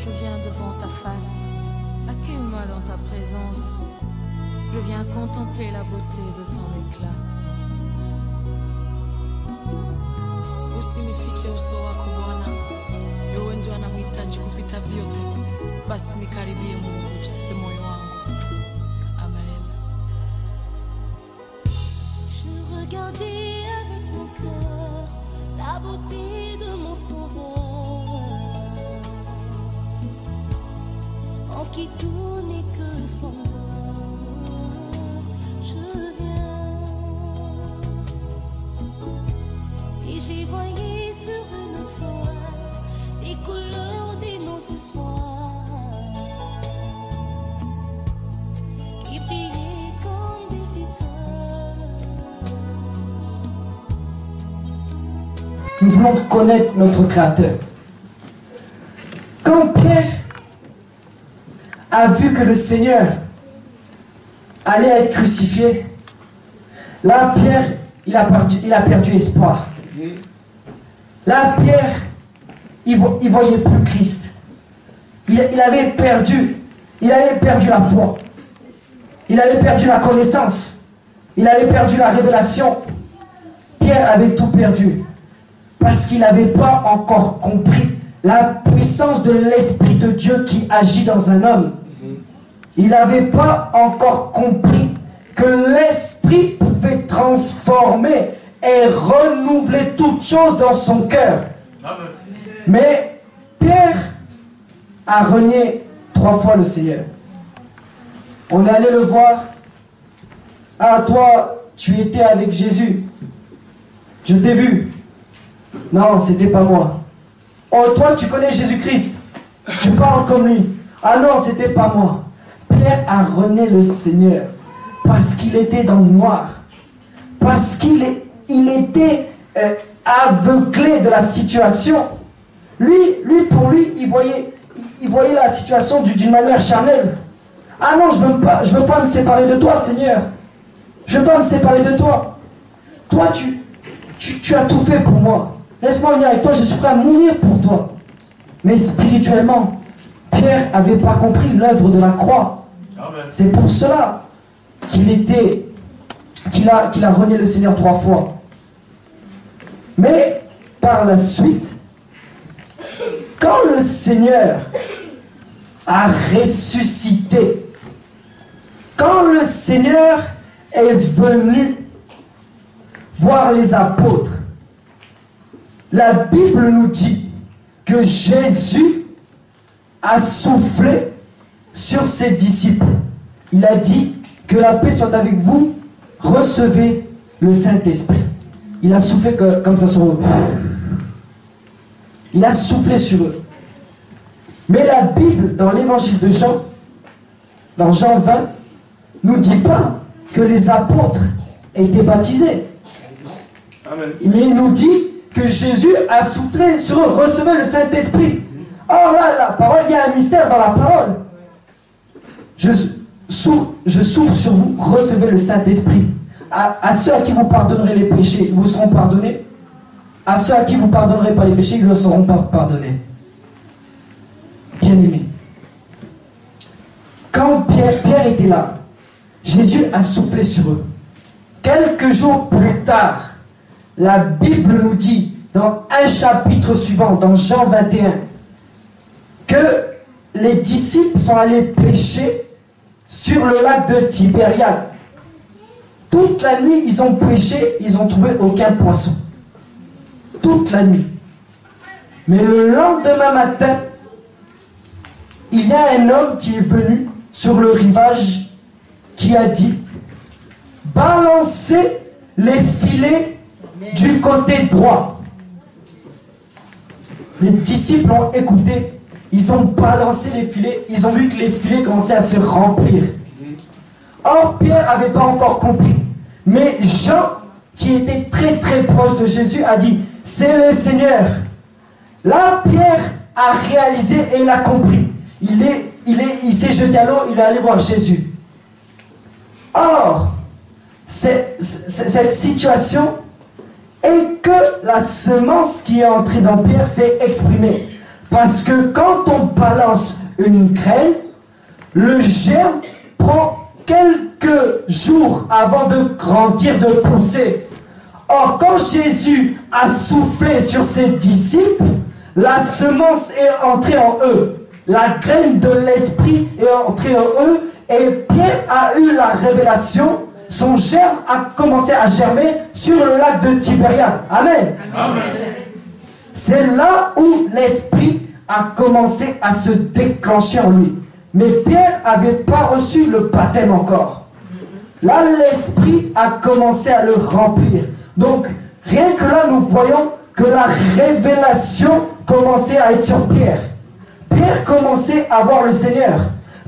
Je viens devant ta face, accueille-moi dans ta présence. Je viens contempler la beauté de ton éclat. Usinifiche uso wako Bwana, wewe wengi wanamhitaji kupita vyote, basi nikaribie Mungu, ujaze moyo wangu. Amen. Je regardais avec mon cœur la beauté de mon sauveur, en qui tout n'est que splendeur. Je viens et j'ai voyé sur une toile les couleurs de nos espoirs qui brillaient comme des étoiles. Nous voulons connaître notre Créateur. Quand Pierre a vu que le Seigneur allait être crucifié, là Pierre, il a perdu espoir. Là Pierre, il voyait plus Christ. Il avait perdu la foi. Il avait perdu la connaissance. Il avait perdu la révélation. Pierre avait tout perdu. Parce qu'il n'avait pas encore compris la puissance de l'Esprit de Dieu qui agit dans un homme. Il n'avait pas encore compris que l'Esprit pouvait transformer et renouveler toutes choses dans son cœur. Mais Pierre a renié 3 fois le Seigneur. On est allé le voir. Ah, toi, tu étais avec Jésus. Je t'ai vu. Non, c'était pas moi. Oh, toi, tu connais Jésus-Christ. Tu parles comme lui. Ah non, c'était pas moi. Pierre a renié le Seigneur parce qu'il était dans le noir. Parce qu'il était aveuglé de la situation. Lui, pour lui, il voyait la situation d'une manière charnelle. Ah non, je veux pas me séparer de toi, Seigneur. Je veux pas me séparer de toi. Toi, tu as tout fait pour moi. Laisse-moi venir avec toi, je suis prêt à mourir pour toi. Mais spirituellement, Pierre n'avait pas compris l'œuvre de la croix. C'est pour cela qu'il a renié le Seigneur 3 fois. Mais par la suite, quand le Seigneur a ressuscité, quand le Seigneur est venu voir les apôtres, la Bible nous dit que Jésus a soufflé sur ses disciples. Il a dit que la paix soit avec vous, recevez le Saint-Esprit. Il a soufflé comme ça sur eux. Il a soufflé sur eux. Mais la Bible, dans l'évangile de Jean, dans Jean 20, nous dit pas que les apôtres étaient baptisés. Amen. Mais il nous dit que Jésus a soufflé sur eux, recevez le Saint-Esprit. Or là, la parole, il y a un mystère dans la parole. Je souffle sur vous, recevez le Saint-Esprit. À ceux à qui vous pardonnerez les péchés, ils vous seront pardonnés. À ceux à qui vous pardonnerez pas les péchés, ils ne leur seront pas pardonnés. Bien-aimés, quand Pierre était là, Jésus a soufflé sur eux. Quelques jours plus tard, la Bible nous dit, dans un chapitre suivant, dans Jean 21, que les disciples sont allés pêcher sur le lac de Tibériade. Toute la nuit, ils ont pêché, ils n'ont trouvé aucun poisson. Toute la nuit. Mais le lendemain matin, il y a un homme qui est venu sur le rivage qui a dit « Balancez les filets du côté droit. » Les disciples ont écouté, ils ont balancé les filets, ils ont vu que les filets commençaient à se remplir. Or, Pierre n'avait pas encore compris. Mais Jean, qui était très très proche de Jésus, a dit « C'est le Seigneur ». Là, Pierre a réalisé et il a compris. Il s'est jeté à l'eau, il est allé voir Jésus. Or, cette situation est que la semence qui est entrée dans Pierre s'est exprimée. Parce que quand on balance une graine, le germe prend quelques jours avant de grandir, de pousser. Or, quand Jésus a soufflé sur ses disciples, la semence est entrée en eux. La graine de l'esprit est entrée en eux et Pierre a eu la révélation. Son germe a commencé à germer sur le lac de Tibériade. Amen. Amen. C'est là où l'esprit a commencé à se déclencher en lui. Mais Pierre n'avait pas reçu le baptême encore. Là, l'esprit a commencé à le remplir. Donc, rien que là, nous voyons que la révélation commençait à être sur Pierre. Pierre commençait à voir le Seigneur.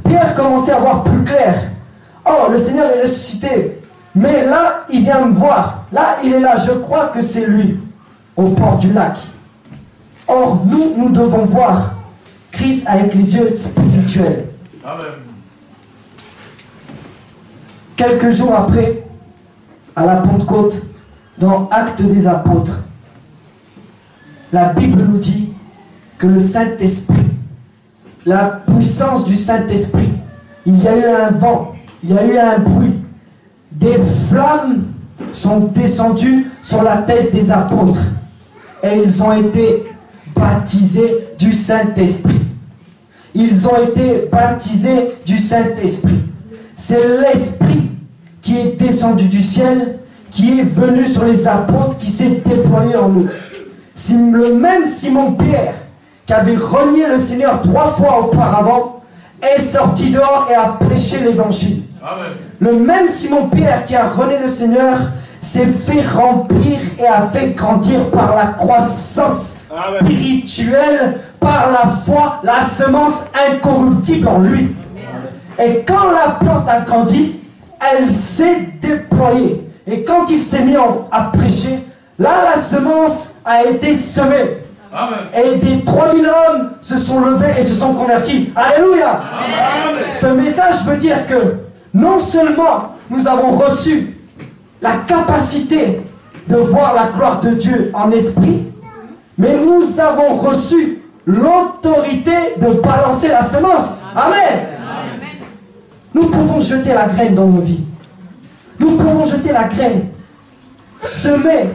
Pierre commençait à voir plus clair. Oh, le Seigneur est ressuscité. Mais là, il vient me voir. Là, il est là. Je crois que c'est lui, au port du lac. Or, nous devons voir Christ avec les yeux spirituels. Amen. Quelques jours après, à la Pentecôte, dans Actes des Apôtres, la Bible nous dit que le Saint-Esprit, la puissance du Saint-Esprit, il y a eu un vent, il y a eu un bruit, des flammes sont descendues sur la tête des apôtres et ils ont été baptisés du Saint-Esprit. Ils ont été baptisés du Saint-Esprit. C'est l'Esprit qui est descendu du ciel, qui est venu sur les apôtres, qui s'est déployé en eux. Le même Simon-Pierre, qui avait renié le Seigneur 3 fois auparavant, est sorti dehors et a prêché l'évangile. Le même Simon-Pierre qui a renié le Seigneur s'est fait remplir et a fait grandir par la croissance spirituelle, par la foi, la semence incorruptible en lui. Et quand la plante a grandi, elle s'est déployée. Et quand il s'est mis à prêcher, là la semence a été semée. Amen. Et des 3000 hommes se sont levés et se sont convertis. Alléluia. Amen. Ce message veut dire que non seulement nous avons reçu la capacité de voir la gloire de Dieu en esprit, mais nous avons reçu l'autorité de balancer la semence. Amen. Nous pouvons jeter la graine dans nos vies. Nous pouvons jeter la graine. Semer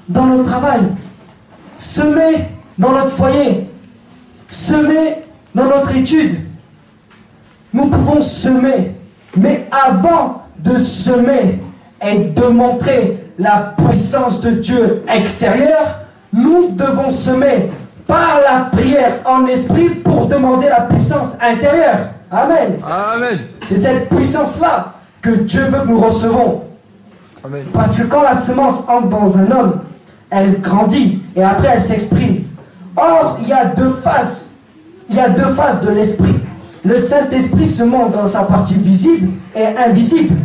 dans notre travail. Semer dans notre foyer. Semer dans notre étude. Nous pouvons semer. Mais avant de semer et de montrer la puissance de Dieu extérieure, nous devons semer par la prière en esprit pour demander la puissance intérieure. Amen. Amen. C'est cette puissance-là que Dieu veut que nous recevons. Amen. Parce que quand la semence entre dans un homme, elle grandit et après elle s'exprime. Or, il y a deux phases. Il y a deux phases de l'esprit. Le Saint-Esprit se montre dans sa partie visible et invisible.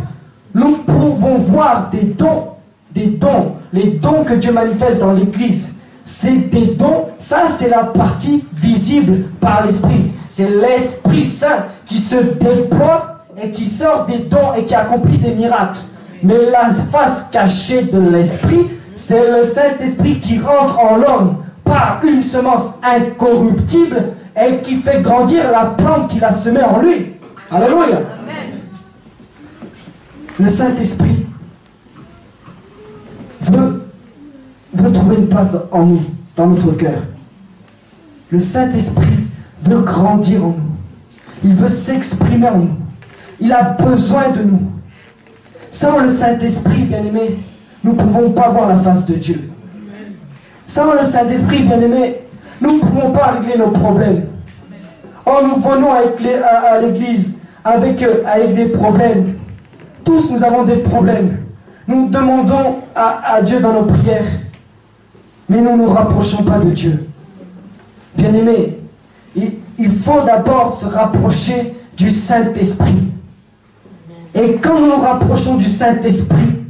Nous pouvons voir des dons, les dons que Dieu manifeste dans l'Église. C'est des dons, ça c'est la partie visible par l'Esprit. C'est l'Esprit Saint qui se déploie et qui sort des dons et qui accomplit des miracles. Mais la face cachée de l'Esprit, c'est le Saint-Esprit qui rentre en l'homme par une semence incorruptible et qui fait grandir la plante qu'il a semée en lui. Alléluia. Le Saint-Esprit veut trouver une place en nous, dans notre cœur. Le Saint-Esprit veut grandir en nous. Il veut s'exprimer en nous. Il a besoin de nous. Sans le Saint-Esprit, bien-aimé, nous ne pouvons pas voir la face de Dieu. Sans le Saint-Esprit, bien-aimé, nous ne pouvons pas régler nos problèmes. Oh, nous venons à l'église avec des problèmes. Tous nous avons des problèmes. Nous demandons à Dieu dans nos prières, mais nous ne nous rapprochons pas de Dieu. Bien-aimé, il faut d'abord se rapprocher du Saint-Esprit. Et quand nous nous rapprochons du Saint-Esprit,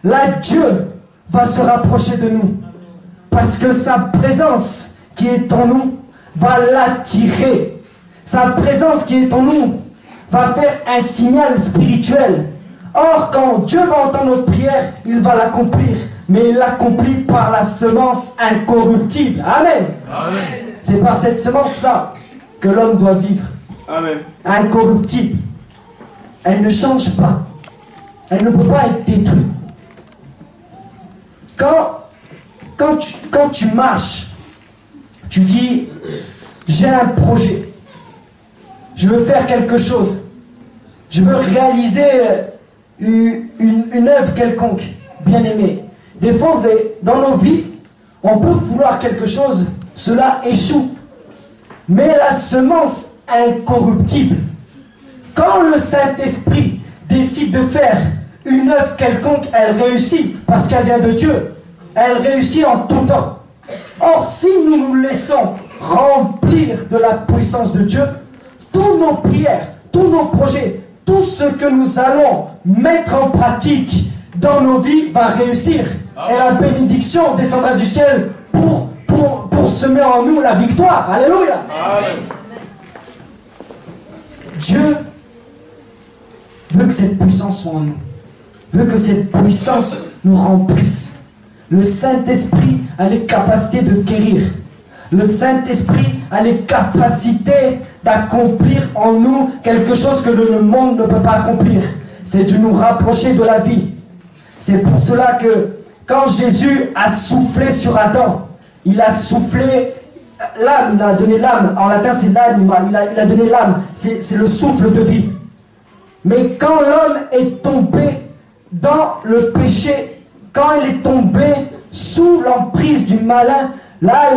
là Dieu va se rapprocher de nous. Parce que sa présence qui est en nous va l'attirer. Sa présence qui est en nous va faire un signal spirituel. Or, quand Dieu va entendre notre prière, il va l'accomplir. mais il l'accomplit par la semence incorruptible. Amen. Amen. C'est par cette semence-là que l'homme doit vivre. Amen. Incorruptible. Elle ne change pas. Elle ne peut pas être détruite. Quand tu marches, tu dis, j'ai un projet. Je veux faire quelque chose. Je veux réaliser une œuvre quelconque, bien aimée. Des fois, dans nos vies, on peut vouloir quelque chose, cela échoue. Mais la semence incorruptible, quand le Saint-Esprit décide de faire une œuvre quelconque, elle réussit parce qu'elle vient de Dieu. Elle réussit en tout temps. Or, si nous nous laissons remplir de la puissance de Dieu, tous nos prières, tous nos projets, tout ce que nous allons mettre en pratique dans nos vies va réussir. Et la bénédiction descendra du ciel pour semer en nous la victoire. Alléluia. Amen. Dieu veut que cette puissance soit en nous. Veut que cette puissance nous remplisse. Le Saint-Esprit a les capacités de guérir. Le Saint-Esprit a les capacités d'accomplir en nous quelque chose que le monde ne peut pas accomplir. C'est de nous rapprocher de la vie. C'est pour cela que quand Jésus a soufflé sur Adam, il a soufflé l'âme, il a donné l'âme. En latin, c'est l'anima. Il a donné l'âme. C'est le souffle de vie. Mais quand l'homme est tombé dans le péché, quand il est tombé sous l'emprise du malin, là,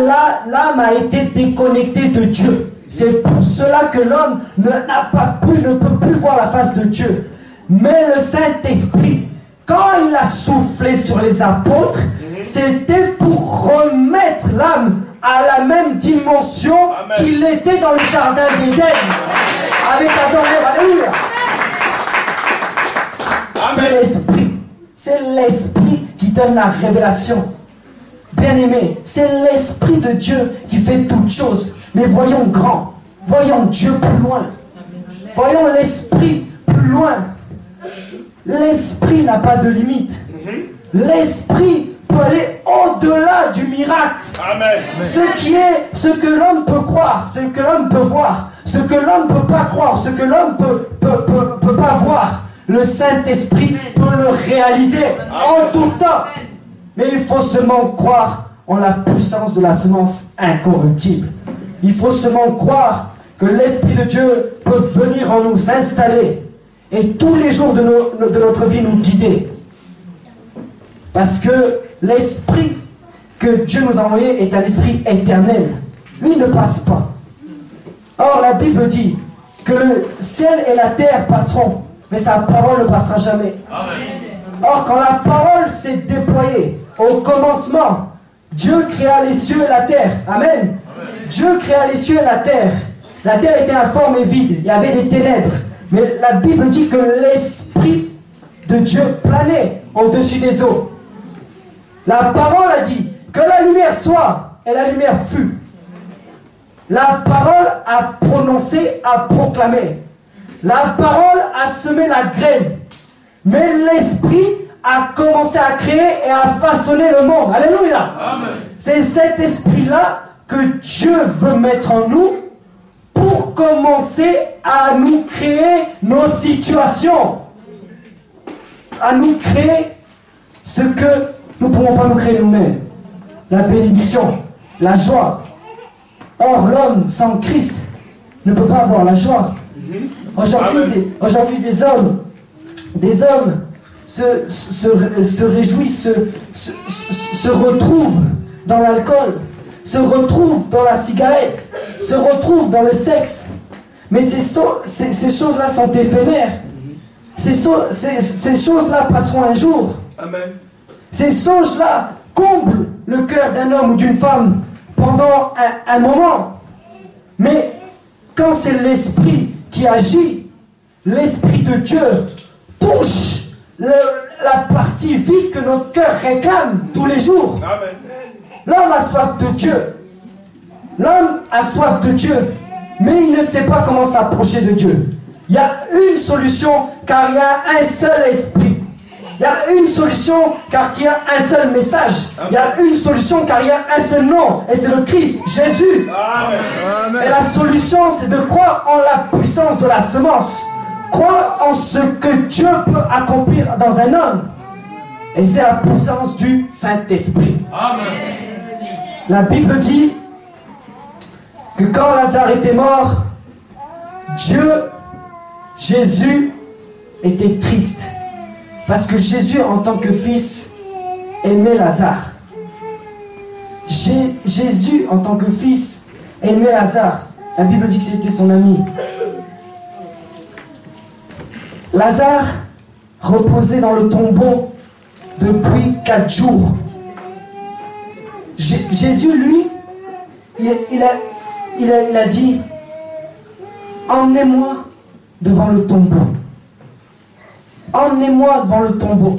l'âme a été déconnectée de Dieu. C'est pour cela que l'homme ne peut plus voir la face de Dieu. Mais le Saint-Esprit, quand il a soufflé sur les apôtres, c'était pour remettre l'âme à la même dimension qu'il était dans le jardin d'Éden avec Adam et Ève. Alléluia. C'est l'Esprit. C'est l'Esprit qui donne la révélation. Bien-aimé, c'est l'Esprit de Dieu qui fait toutes choses. Mais voyons grand. Voyons Dieu plus loin. Voyons l'Esprit plus loin. L'Esprit n'a pas de limite. L'Esprit peut aller au-delà du miracle. Amen. Ce que l'homme peut croire, ce que l'homme peut voir, ce que l'homme ne peut pas croire, ce que l'homme peut pas voir. Le Saint-Esprit peut le réaliser en tout temps. Mais il faut seulement croire en la puissance de la semence incorruptible. Il faut seulement croire que l'Esprit de Dieu peut venir en nous, s'installer et tous les jours de notre vie nous guider. Parce que l'Esprit que Dieu nous a envoyé est un esprit éternel. Lui ne passe pas. Or, la Bible dit que le ciel et la terre passeront, mais sa parole ne passera jamais. Amen. Or, quand la parole s'est déployée, au commencement, Dieu créa les cieux et la terre. Amen. Amen. Dieu créa les cieux et la terre. La terre était informe et vide. Il y avait des ténèbres. Mais la Bible dit que l'Esprit de Dieu planait au-dessus des eaux. La parole a dit que la lumière soit, et la lumière fut. La parole a prononcé, a proclamé. La parole a semé la graine. Mais l'Esprit a commencé à créer et à façonner le monde. Alléluia. C'est cet esprit-là que Dieu veut mettre en nous pour commencer à nous créer nos situations. À nous créer ce que nous ne pouvons pas nous créer nous-mêmes. La bénédiction, la joie. Or, l'homme sans Christ ne peut pas avoir la joie. Aujourd'hui, des hommes se réjouissent, se retrouvent dans l'alcool, se retrouvent dans la cigarette, se retrouvent dans le sexe. Mais ces choses-là sont éphémères. Ces choses-là passeront un jour. Amen. Ces choses-là comblent le cœur d'un homme ou d'une femme pendant un moment. Mais quand c'est l'Esprit qui agit, l'Esprit de Dieu touche la partie vide que notre cœur réclame tous les jours. Amen. L'homme a soif de Dieu. L'homme a soif de Dieu, mais il ne sait pas comment s'approcher de Dieu. Il y a une solution, car il y a un seul esprit. Il y a une solution car il y a un seul message. Il y a une solution car il y a un seul nom. Et c'est le Christ, Jésus. Amen. Et la solution, c'est de croire en la puissance de la semence. Croire en ce que Dieu peut accomplir dans un homme. Et c'est la puissance du Saint-Esprit. La Bible dit que quand Lazare était mort, Jésus était triste. Parce que Jésus, en tant que fils, aimait Lazare. Jésus, en tant que fils, aimait Lazare. La Bible dit que c'était son ami. Lazare reposait dans le tombeau depuis 4 jours. Jésus, lui, il a dit, emmenez-moi devant le tombeau. Emmenez-moi devant le tombeau.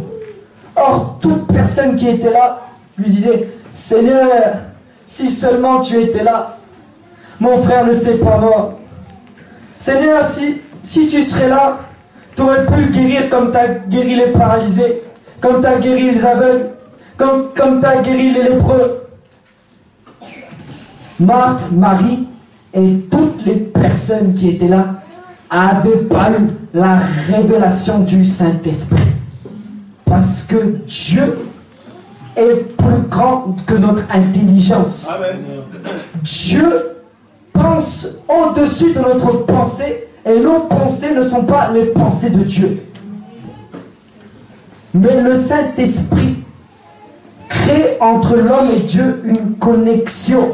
Or, toute personne qui était là lui disait, Seigneur, si seulement tu étais là, mon frère ne s'est pas mort. Seigneur, si tu serais là, tu aurais pu guérir comme tu as guéri les paralysés, comme tu as guéri les aveugles, comme tu as guéri les lépreux. Marthe, Marie et toutes les personnes qui étaient là n'avaient pas eu la révélation du Saint-Esprit. Parce que Dieu est plus grand que notre intelligence. Amen. Dieu pense au-dessus de notre pensée et nos pensées ne sont pas les pensées de Dieu. Mais le Saint-Esprit crée entre l'homme et Dieu une connexion.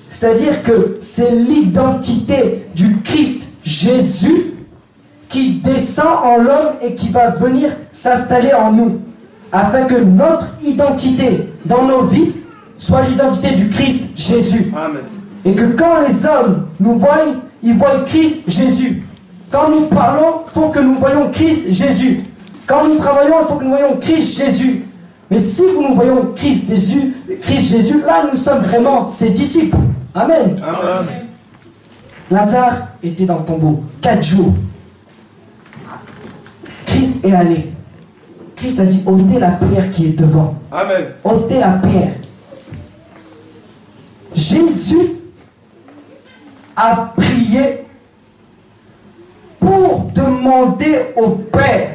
C'est-à-dire que c'est l'identité du Christ Jésus qui descend en l'homme et qui va venir s'installer en nous, afin que notre identité dans nos vies soit l'identité du Christ Jésus. Amen. Et que quand les hommes nous voient, ils voient Christ Jésus. Quand nous parlons, il faut que nous voyons Christ Jésus. Quand nous travaillons, il faut que nous voyons Christ Jésus. Mais si nous voyons Christ Jésus, là nous sommes vraiment ses disciples. Amen. Amen. Lazare était dans le tombeau 4 jours. Christ est allé. Christ a dit, ôtez la pierre qui est devant. Amen. Ôtez la pierre. Jésus a prié pour demander au Père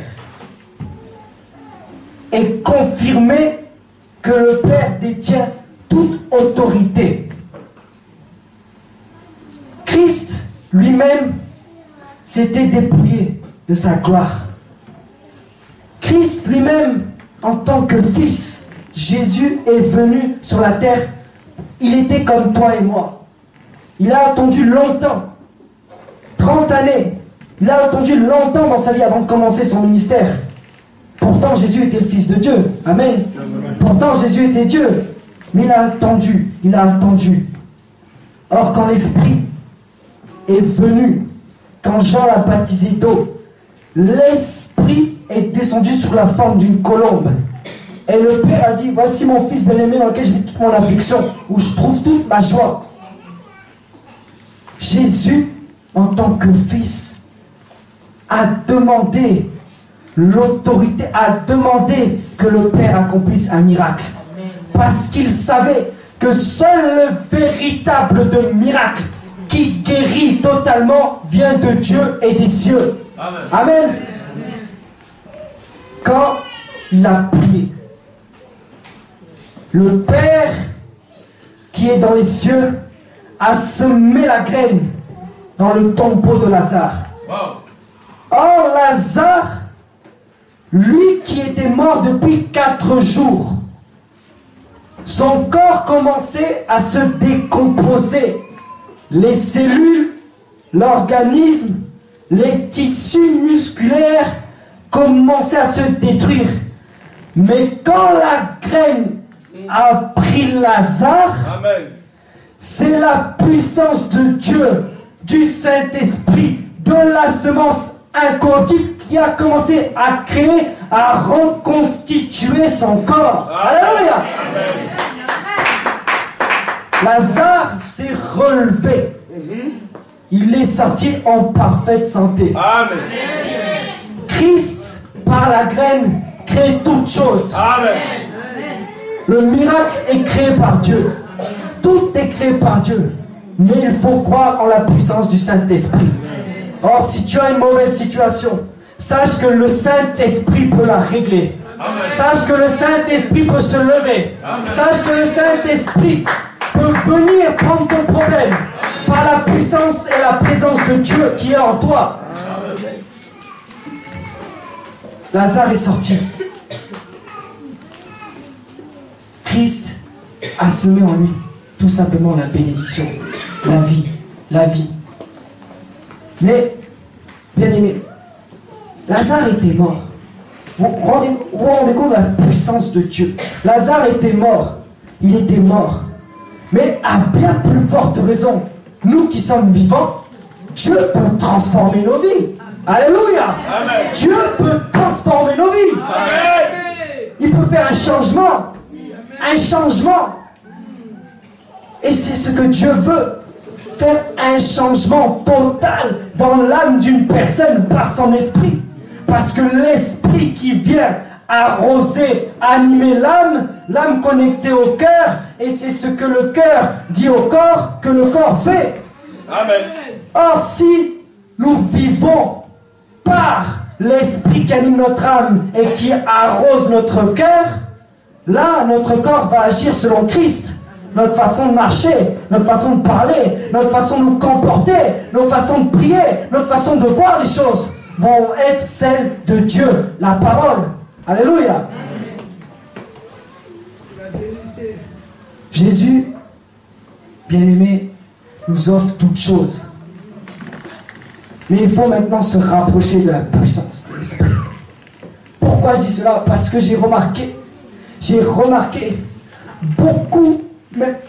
et confirmer que le Père détient toute autorité. Christ lui-même s'était dépouillé de sa gloire. Christ lui-même, en tant que fils, Jésus est venu sur la terre. Il était comme toi et moi. Il a attendu longtemps, 30 années. Il a attendu longtemps dans sa vie avant de commencer son ministère. Pourtant, Jésus était le Fils de Dieu. Amen. Pourtant, Jésus était Dieu. Mais il a attendu, il a attendu. Or, quand l'Esprit est venu, quand Jean l'a baptisé d'eau, l'Esprit est descendu sur la forme d'une colombe. Et le Père a dit, voici mon Fils bien-aimé dans lequel j'ai toute mon affection, où je trouve toute ma joie. Jésus, en tant que Fils, a demandé l'autorité, a demandé que le Père accomplisse un miracle. Parce qu'il savait que seul le véritable de miracle qui guérit totalement vient de Dieu et des cieux. Amen. Amen. Quand il a prié, le Père qui est dans les cieux a semé la graine dans le tombeau de Lazare. Wow. Or Lazare, lui qui était mort depuis 4 jours, son corps commençait à se décomposer. Les cellules, l'organisme, les tissus musculaires commençaient à se détruire. Mais quand la graine a pris Lazare, c'est la puissance de Dieu, du Saint-Esprit, de la semence incorruptible qui a commencé à créer, à reconstituer son corps. Alléluia. Lazare s'est relevé. Il est sorti en parfaite santé. Amen. Christ, par la graine, créé toutes choses. Amen. Le miracle est créé par Dieu. Tout est créé par Dieu. Mais il faut croire en la puissance du Saint-Esprit. Or, si tu as une mauvaise situation, sache que le Saint-Esprit peut la régler. Amen. Sache que le Saint-Esprit peut se lever. Amen. Sache que le Saint-Esprit peut venir prendre ton problème par la puissance et la présence de Dieu qui est en toi. Lazare est sorti. Christ a semé en lui tout simplement la bénédiction, la vie, la vie. Mais, bien aimé, Lazare était mort. Vous vous rendez compte de la puissance de Dieu. Lazare était mort. Il était mort. Mais à bien plus forte raison, nous qui sommes vivants, Dieu peut transformer nos vies. Alléluia. Amen. Dieu peut transformer nos vies. Amen. Il peut faire un changement. Un changement. Et c'est ce que Dieu veut. Faire un changement total dans l'âme d'une personne par son esprit. Parce que l'esprit qui vient arroser, animer l'âme, l'âme connectée au cœur, et c'est ce que le cœur dit au corps, que le corps fait. Amen. Or, si nous vivons par l'esprit qui anime notre âme et qui arrose notre cœur, là, notre corps va agir selon Christ. Notre façon de marcher, notre façon de parler, notre façon de nous comporter, notre façon de prier, notre façon de voir les choses vont être celles de Dieu, la parole. Alléluia. Jésus, bien-aimé, nous offre toutes choses. Mais il faut maintenant se rapprocher de la puissance de l'Esprit. Pourquoi je dis cela? Parce que j'ai remarqué beaucoup,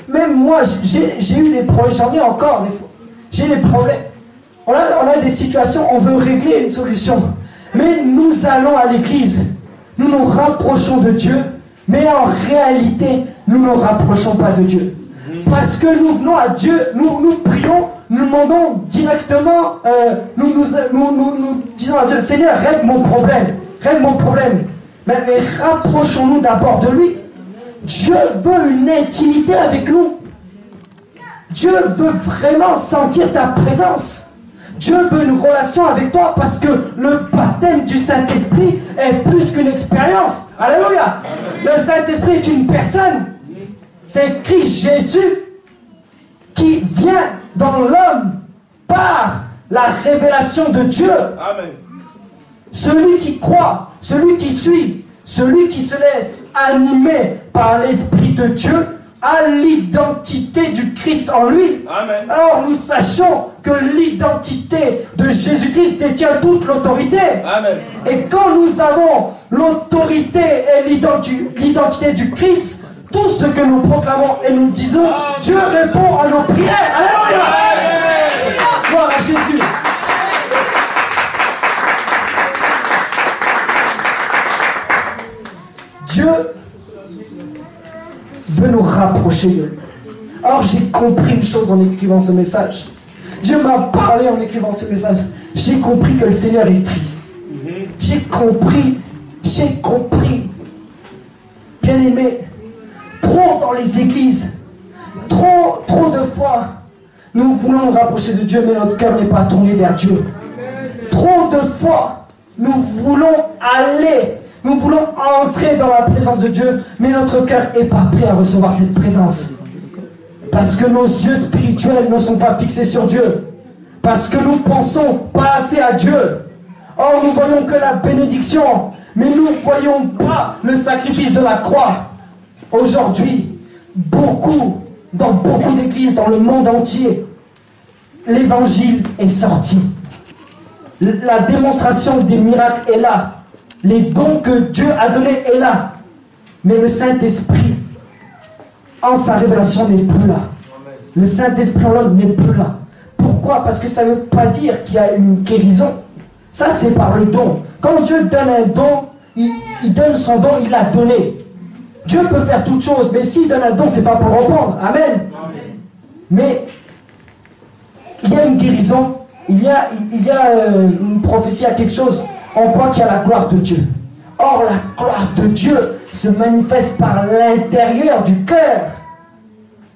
même moi, j'ai eu des problèmes, j'en ai encore des fois. J'ai des problèmes. On a des situations, on veut régler une solution. Mais nous allons à l'église, nous nous rapprochons de Dieu, mais en réalité, nous ne nous rapprochons pas de Dieu. Parce que nous venons à Dieu, nous prions, nous demandons directement, nous disons à Dieu, Seigneur, règle mon problème, règle mon problème. Mais rapprochons-nous d'abord de lui. Dieu veut une intimité avec nous. Dieu veut vraiment sentir ta présence. Dieu veut une relation avec toi parce que le baptême du Saint-Esprit est plus qu'une expérience. Alléluia. Le Saint-Esprit est une personne. C'est Christ Jésus qui vient dans l'homme par la révélation de Dieu. Amen. Celui qui croit, celui qui suit, celui qui se laisse animer par l'Esprit de Dieu a l'identité du Christ en lui. Amen. Or, nous sachons que l'identité de Jésus-Christ détient toute l'autorité. Amen. Et quand nous avons l'autorité et l'identité du Christ, tout ce que nous proclamons et nous disons, Dieu répond à nos prières. Alléluia. Gloire à Jésus. Dieu veut nous rapprocher de lui. Or, j'ai compris une chose en écrivant ce message. Dieu m'a parlé en écrivant ce message. J'ai compris que le Seigneur est triste. J'ai compris. Bien aimé, trop dans les églises, trop de fois, nous voulons nous rapprocher de Dieu, mais notre cœur n'est pas tourné vers Dieu. Trop de fois, nous voulons aller, nous voulons entrer dans la présence de Dieu, mais notre cœur n'est pas prêt à recevoir cette présence. Parce que nos yeux spirituels ne sont pas fixés sur Dieu. Parce que nous pensons pas assez à Dieu. Or, nous voyons que la bénédiction, mais nous ne voyons pas le sacrifice de la croix. Aujourd'hui, dans beaucoup d'églises, dans le monde entier, l'évangile est sorti. La démonstration des miracles est là. Les dons que Dieu a donnés est là. Mais le Saint-Esprit, en sa révélation, n'est plus là. Le Saint-Esprit en l'homme n'est plus là. Pourquoi? Parce que ça ne veut pas dire qu'il y a une guérison. Ça, c'est par le don. Quand Dieu donne un don, il donne son don, il l'a donné. Dieu peut faire toutes choses, mais s'il donne un don, ce n'est pas pour reprendre. Amen. Mais il y a une guérison, il y a une prophétie à quelque chose. On croit qu'il y a la gloire de Dieu. Or, la gloire de Dieu se manifeste par l'intérieur du cœur.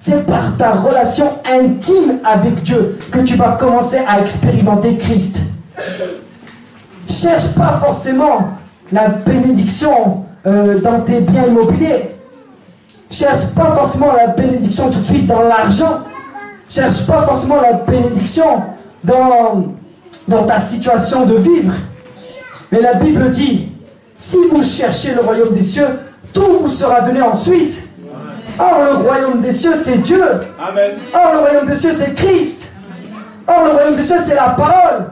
C'est par ta relation intime avec Dieu que tu vas commencer à expérimenter Christ. Cherche pas forcément la bénédiction dans tes biens immobiliers. Cherche pas forcément la bénédiction tout de suite dans l'argent. Cherche pas forcément la bénédiction dans ta situation de vivre. Mais la Bible dit, si vous cherchez le royaume des cieux, tout vous sera donné ensuite. Or, le royaume des cieux, c'est Dieu. Amen. Or, le royaume des cieux, c'est Christ. Or, le royaume des cieux, c'est la parole.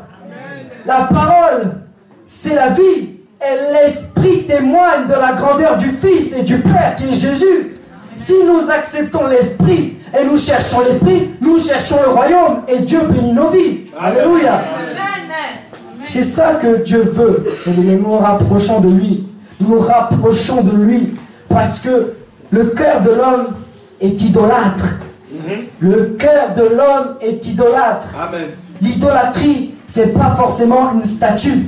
La parole, c'est la vie. Et l'Esprit témoigne de la grandeur du Fils et du Père, qui est Jésus. Si nous acceptons l'Esprit et nous cherchons l'Esprit, nous cherchons le royaume et Dieu bénit nos vies. Alléluia. C'est ça que Dieu veut. Et nous nous rapprochons de lui. Nous nous rapprochons de lui parce que le cœur de l'homme est idolâtre. Le cœur de l'homme est idolâtre. L'idolâtrie, c'est pas forcément une statue.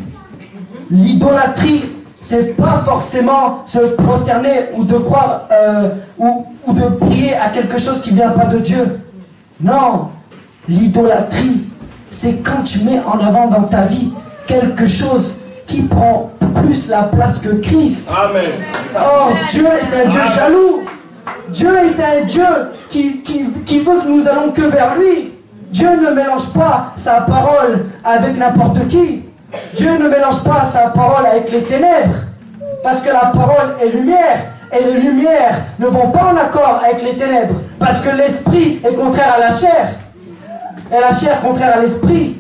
L'idolâtrie, c'est pas forcément se prosterner ou de croire ou de prier à quelque chose qui ne vient pas de Dieu. Non, l'idolâtrie, c'est quand tu mets en avant dans ta vie quelque chose qui prend plus la place que Christ. Amen. Or, Dieu est un Dieu jaloux. Dieu est un Dieu qui veut que nous allons que vers lui. Dieu ne mélange pas sa parole avec n'importe qui. Dieu ne mélange pas sa parole avec les ténèbres. Parce que la parole est lumière. Et les lumières ne vont pas en accord avec les ténèbres. Parce que l'esprit est contraire à la chair. Et la chair contraire à l'esprit.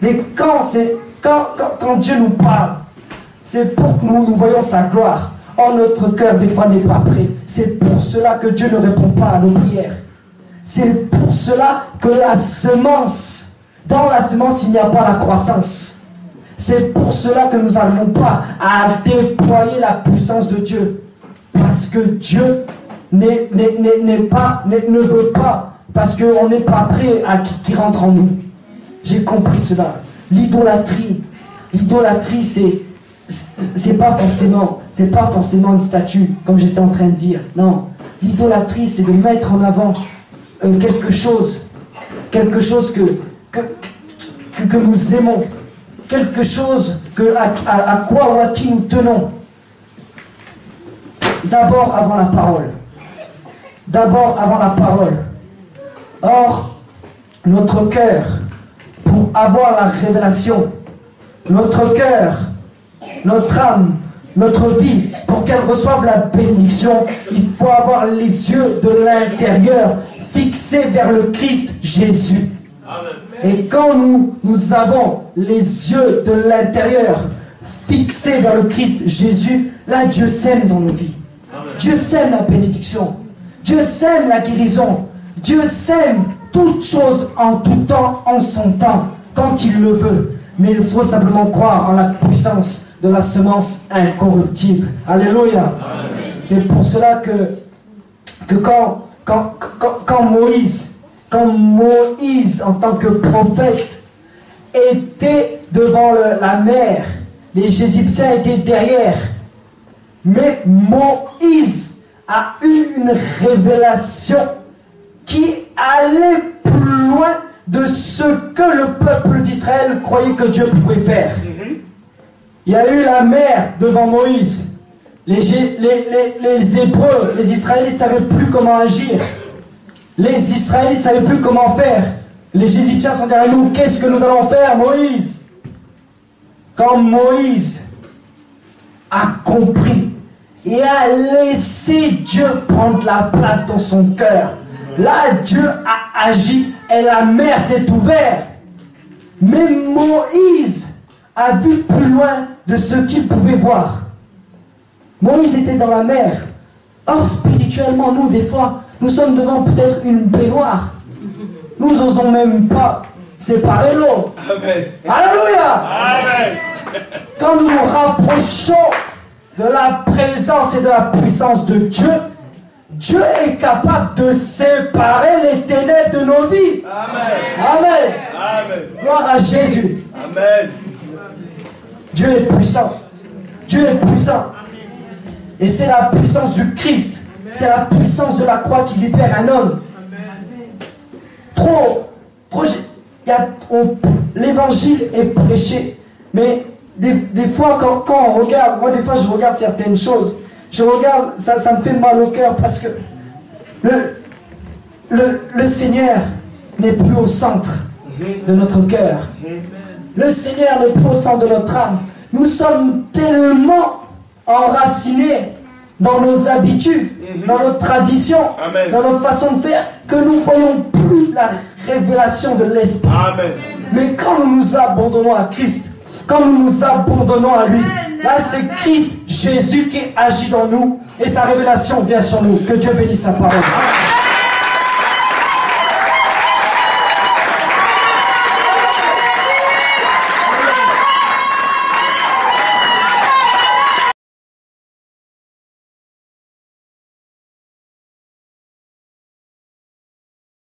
Mais quand Dieu nous parle, c'est pour que nous voyons sa gloire. Or, notre cœur, des fois, n'est pas prêt. C'est pour cela que Dieu ne répond pas à nos prières. C'est pour cela que la semence, dans la semence, il n'y a pas la croissance. C'est pour cela que nous n'arrivons pas à déployer la puissance de Dieu. Parce que Dieu ne veut pas. Parce qu'on n'est pas prêt à qu'il rentre en nous. J'ai compris cela. L'idolâtrie, c'est pas forcément une statue, comme j'étais en train de dire. Non. L'idolâtrie, c'est de mettre en avant quelque chose que nous aimons, quelque chose à quoi ou à qui nous tenons. D'abord avant la parole. D'abord avant la parole. Or, notre cœur, pour avoir la révélation, notre cœur, notre âme, notre vie, pour qu'elle reçoive la bénédiction, il faut avoir les yeux de l'intérieur fixés vers le Christ Jésus. Amen. Et quand nous avons les yeux de l'intérieur fixés vers le Christ Jésus, là Dieu sème dans nos vies. Amen. Dieu sème la bénédiction. Dieu sème la guérison. Dieu sème toutes choses en tout temps, en son temps, quand il le veut. Mais il faut simplement croire en la puissance de la semence incorruptible. Alléluia. C'est pour cela que quand Moïse, en tant que prophète, était devant la mer, les Égyptiens étaient derrière. Mais Moïse a eu une révélation qui allait plus loin de ce que le peuple d'Israël croyait que Dieu pouvait faire. Il y a eu la mer devant Moïse. Les Hébreux, les Israélites ne savaient plus comment agir. Les Israélites ne savaient plus comment faire. Les Égyptiens sont derrière nous. Qu'est-ce que nous allons faire, Moïse? Quand Moïse a compris et a laissé Dieu prendre la place dans son cœur, là, Dieu a agi et la mer s'est ouverte. Mais Moïse a vu plus loin de ce qu'il pouvait voir. Moïse était dans la mer. Or, spirituellement, nous, des fois, nous sommes devant peut-être une baignoire. Nous n'osons même pas séparer l'eau. Amen. Alléluia. Amen. Quand nous nous rapprochons de la présence et de la puissance de Dieu, Dieu est capable de séparer les ténèbres de nos vies. Amen. Amen. Amen. Gloire à Jésus. Amen. Dieu est puissant. Dieu est puissant. Et c'est la puissance du Christ. C'est la puissance de la croix qui libère un homme. L'évangile est prêché. Mais des fois, quand on regarde, moi des fois je regarde certaines choses, je regarde, ça me fait mal au cœur parce que le Seigneur n'est plus au centre de notre cœur. Le Seigneur n'est plus au centre de notre âme. Nous sommes tellement enracinés dans nos habitudes, dans notre tradition, dans notre façon de faire, que nous ne voyons plus la révélation de l'Esprit. Mais quand nous nous abandonnons à Christ, quand nous nous abandonnons à lui, là c'est Christ, Jésus qui agit dans nous et sa révélation vient sur nous. Que Dieu bénisse sa parole.